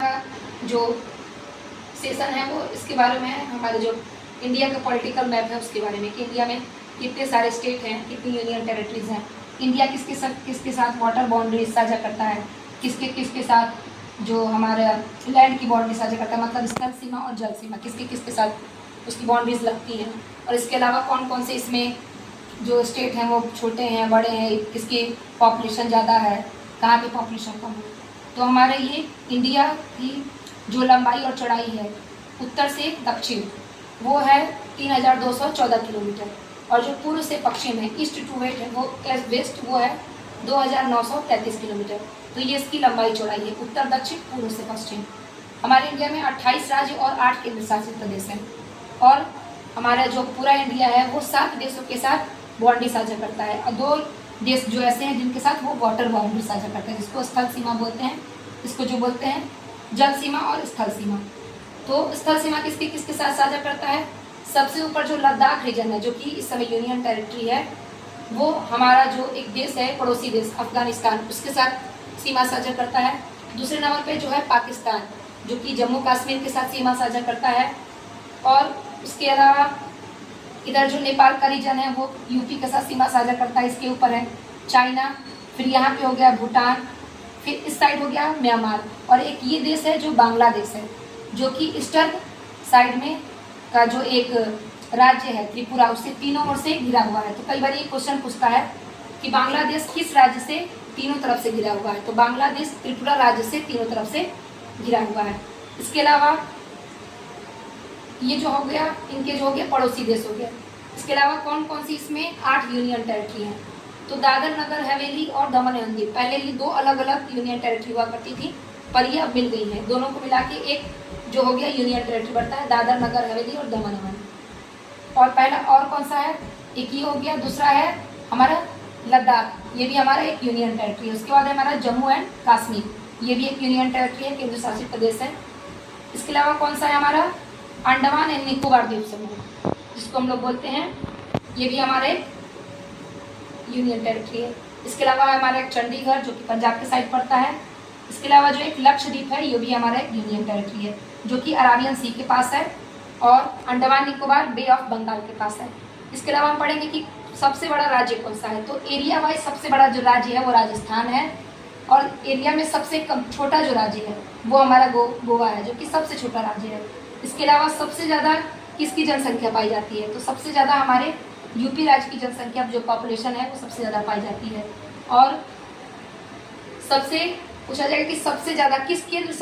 जो सेशन है वो इसके बारे में है, हमारे जो इंडिया का पॉलिटिकल मैप है उसके बारे में कि इंडिया में कितने सारे स्टेट हैं, कितनी यूनियन टेरिटरीज हैं, इंडिया किसके साथ वाटर बाउंड्रीज साझा करता है, किसके साथ जो हमारा लैंड की बाउंड्री साझा करता है, मतलब स्थल सीमा और जल सीमा किसके साथ उसकी बाउंड्रीज लगती हैं। और इसके अलावा कौन कौन से इसमें जो स्टेट हैं वो छोटे हैं, बड़े हैं, किसकी पॉपुलेशन ज़्यादा है, कहाँ पे पॉपुलेशन कम है। तो हमारे ये इंडिया की जो लंबाई और चौड़ाई है उत्तर से दक्षिण वो है 3214 किलोमीटर, और जो पूर्व से पश्चिम है ईस्ट टू वेस्ट है वो वेस्ट वो है 2933 किलोमीटर। तो ये इसकी लंबाई चौड़ाई है उत्तर दक्षिण पूर्व से पश्चिम। हमारे इंडिया में 28 राज्य और 8 केंद्र शासित प्रदेश हैं, और हमारा जो पूरा इंडिया है वो 7 देशों के साथ बाउंड्री साझा करता है, और 2 देश जो ऐसे हैं जिनके साथ वो वाटर बाउंड्री साझा करते हैं, जिसको स्थल सीमा बोलते हैं, इसको जो बोलते हैं जल सीमा और स्थल सीमा। तो स्थल सीमा किसके साथ साझा करता है? सबसे ऊपर जो लद्दाख रीजन है जो कि इस समय यूनियन टेरिटरी है, वो हमारा जो एक देश है पड़ोसी देश अफगानिस्तान, उसके साथ सीमा साझा करता है। दूसरे नंबर पे जो है पाकिस्तान, जो कि जम्मू कश्मीर के साथ सीमा साझा करता है। और उसके अलावा इधर जो नेपाल का रीजन है वो यूपी के साथ सीमा साझा करता है। इसके ऊपर है चाइना, फिर यहाँ पे हो गया भूटान, फिर इस साइड हो गया म्यांमार, और एक ये देश है जो बांग्लादेश है, जो कि ईस्टर्न साइड में का जो एक राज्य है त्रिपुरा, उससे तीनों ओर से घिरा हुआ है। तो कई बार ये क्वेश्चन पूछता है कि बांग्लादेश किस राज्य से तीनों तरफ से घिरा हुआ है, तो बांग्लादेश त्रिपुरा राज्य से तीनों तरफ से घिरा हुआ है। इसके अलावा ये जो हो गया इनके जो हो गया पड़ोसी देश हो गया। इसके अलावा कौन कौन सी इसमें 8 यूनियन टेरिटरी हैं। तो दादर नगर हवेली और दमन एंड दीव, पहले ये 2 अलग अलग यूनियन टेरिटरी हुआ करती थी, पर ये अब मिल गई है। दोनों को मिला के एक जो हो गया यूनियन टेरिटरी बढ़ता है, दादर नगर हवेली और दमन एंड। और पहला और कौन सा है, एक ये हो गया, दूसरा है हमारा लद्दाख, ये भी हमारा एक यूनियन टेरिटरी है। उसके बाद है हमारा जम्मू एंड कश्मीर, ये भी एक यूनियन टेरिटरी है, केंद्र शासित प्रदेश है। इसके अलावा कौन सा है हमारा अंडमान एंड निकोबार द्वीप समूह, जिसको हम लोग बोलते हैं, ये भी हमारे यूनियन टेरिटरी है। इसके अलावा हमारा एक चंडीगढ़ जो कि पंजाब के साइड पड़ता है। इसके अलावा जो एक लक्षद्वीप है ये भी हमारा एक यूनियन टेरिटरी है, जो कि अराबियन सी के पास है, और अंडमान निकोबार बे ऑफ बंगाल के पास है। इसके अलावा हम पढ़ेंगे कि सबसे बड़ा राज्य कौन सा है। तो एरिया वाइज सबसे बड़ा जो राज्य है वो राजस्थान है, और एरिया में सबसे कम छोटा जो राज्य है वो हमारा गोवा है, जो कि सबसे छोटा राज्य है। इसके अलावा सबसे ज़्यादा किसकी जनसंख्या पाई जाती है, तो सबसे ज़्यादा हमारे यूपी राज्य की जनसंख्या जो पॉपुलेशन है वो सबसे ज़्यादा पाई जाती है। और सबसे पूछा जाएगा कि सबसे ज़्यादा किस केंद्र